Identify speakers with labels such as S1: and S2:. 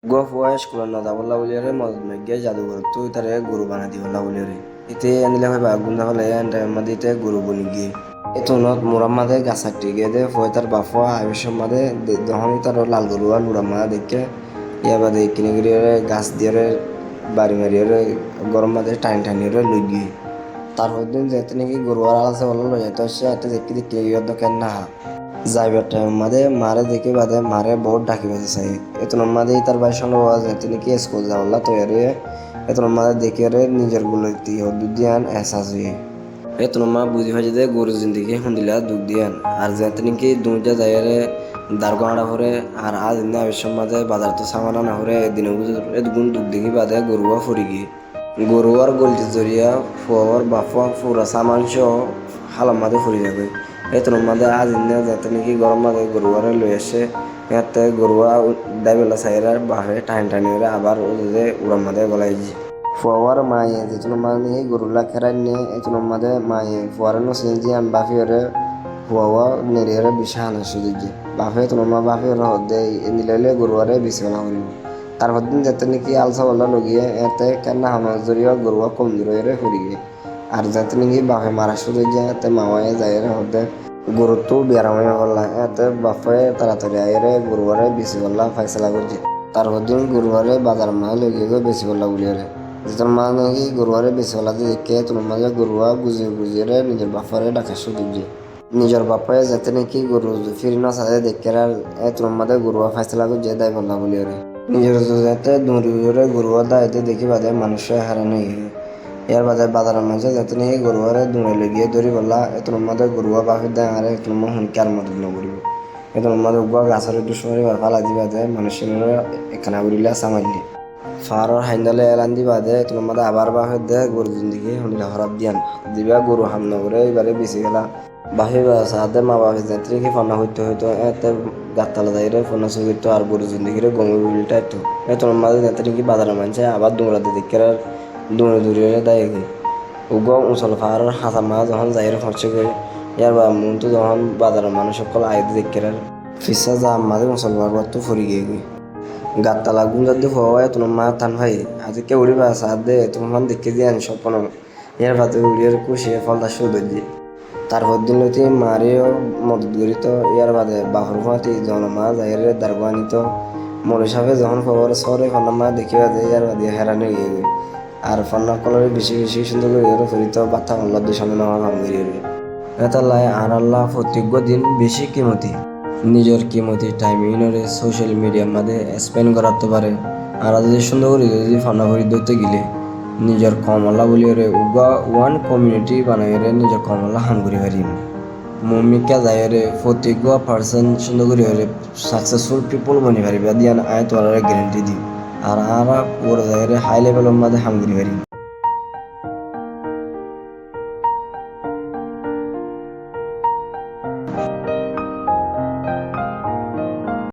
S1: Gua fuwa eskulan na dabolla bolere mod megge jadugur tu itare guru bana di holla bolere ite anile hoy ba gunda hola ente madite guru bunigi etunot murammade gasakti gede foitar bafo aibishom made dohon itar lal gurua nuramma dekke yabade kinigire gas dire bari mariyere গরম মাঝে time টাইনিরে লুগি তার হদিন যেতে নাকি গরুয়ার আলাসে বলল যেতে সে এতে দেখি দেখি ইয়দ কেন না যাইবার টাইম মাঝে মারে দেখে বাদে মারে বহুত ডাকি বেঁচে চাই এত মাঝে তার ভাই সঙ্গে বাবা যেতে নাকি স্কুল যাওয়াল্লা তৈরি এত মাঝে দেখে রে নিজের গুলো দুধ দিয়ান এহসাস হয়ে এত মা বুঝি ভাজি দে গরু জিন্দিগি হুন্দিলা দুধ দিয়ান আর যেতে নাকি দুইটা যাই রে দারগাঁড়া ভরে আর আজ ইন্না আবিষ্যম মাঝে বাজার তো সামানা না ভরে দিনে বুঝে গুণ দুধ দেখি বাদে গরুয়া ফুরি গিয়ে গরুয়ার গলতি জরিয়া ফুয়ার বাফা পুরা সামান সহ হালাম মাঝে ফুরি যাবে এতন মাঝে আজ ইন্না যাতে নাকি গরম মাঝে গরুয়ারে লই আসে ইয়াতে গরুয়া ডাইবেলা সাইরার বাফে টাইম টাইনিরে আবার ওদের উড়ান মাঝে গলাই যে ফুয়ার মায়ে যেতন মানে গরুলা খেরাই নিয়ে এতন মাঝে মায়ে ফুয়ারে নসিনজি আন বাফিরে ফুয়া নেড়িয়ারে বিশাল সুযোগ বাফে তোমার মা বাফে হদে নিলে গরুয়ারে বিছানা করিব তারপর দিন যাতে নাকি আলসা বলা লগিয়ে এতে কেন হামাজ জড়িয়ে গরুয়া কমজোরে ফুরিয়ে আর যাতে নাকি বাফে মারা সুযোগ যায় এতে মামায়ে যায় হদে গরু তো বেরামে করলা এতে বাফে তাড়াতাড়ি আইরে গরুয়ারে বেশি করলা ফাইসলা করছে তারপর দিন গরুয়ারে বাজার মায়ে লগিয়ে গিয়ে বেশি করলা বলিয়ারে যেটার মা নাকি গরুয়ারে বেশি করলা দেখে তোমার মাঝে গরুয়া গুজিয়ে গুজিয়ে নিজের বাফারে ডাকার সুযোগ যায় নিজের বাপায় যাতে নাকি গরু ফিরি না সাথে দেখে আর তোমার মাঝে গরুয়া ফাইসলা করে যে দায় বললা বলিয়ারে নিজের যাতে দৌড়ে গরুয়া দায়তে দেখি বাদে মানুষের হারানো হয়ে ইয়ার বাদে বাজারের মাঝে যাতে নাকি গরুয়ারে দৌড়ে লেগিয়ে ধরি বললা তোমার মাঝে গরুয়া বাফের দেয় আরে তোমার হুনকে আর মদত নকরিব তোমার মাঝে উগুয়া গাছের একটু সময় ফালা দি বাদে মানুষের এখানে ঘুরিলে সামাইলে ফারর হাইন্দালে এলান দি বাদে তোমার মাঝে আবার বাফের দেয় গরু জিন্দিগি শুনিলা হরাপ দিয়ান দিবা গরু হাম নগরে এবারে বেশি গেলা বাহি সাথে মা বাপের যাত্রী কি ফোনা হইতে হইতো এতে গাততালা যাইরে ফোনা সুগিত আর গরু জিন্দিগিরে গমে বিলটা তো তোমার মাঝে যাত্রী কি বাজারের মানছে আবার দৌড়াতে দেখে আর দৌড়ে দৌড়িয়ে দেয় কি উগ মুসল ফার হাসা মা যখন যাইরে ফরছে করে ইয়ার বা মন তো যখন বাজারের মানুষ সকল আইতে দেখে আর ফিসা যা মাঝে মুসলমান তো ফুরি গিয়ে গই গাততালা গুণ যদি হওয়া তোমার মা টান ভাই আজ কে উড়িবা সাথ দে তোমার দেখে দিয়ে আনি স্বপ্ন ইয়ার ভাতে উড়িয়ে কুশিয়ে ফলটা শুধু দিয়ে তারপর দিন লইতে মারিও মদত করিত ইয়ার বাদে বাহর ফাঁতি জনমা যাইরে দারগো আনিত মনে সাপে যখন খবর শহরে ফন্নামা দেখি বাদে ইয়ার বাদে হেরানি হয়ে গই আর ফন্না কলরে বেশি বেশি সুন্দর করে ফরিত বাথা মল্লার সামনে নেওয়া কাম করিয়ে এটা লাই আর আল্লাহ প্রত্যেক দিন বেশি কিমতি নিজের কিমতি টাইম ইউনিয়নে সোশ্যাল মিডিয়ার মাঝে স্পেন্ড করাতে পারে আর যদি সুন্দর করে যদি ফন্না করি ধরতে গেলে নিজের কমলা বলিয়ে উগা ওয়ান কমিউনিটি বানাইরে নিজের কমলা হাম করি পারিম মমিকা যাইরে প্রত্যেক পার্সেন্ট সুন্দর করে সাকসেসফুল পিপল বনি পারিবা দিয়ান আয় তোরা গ্যারেন্টি দিই আর ওরা যাইরে হাই লেভেলের মাঝে হাম করি পারিম।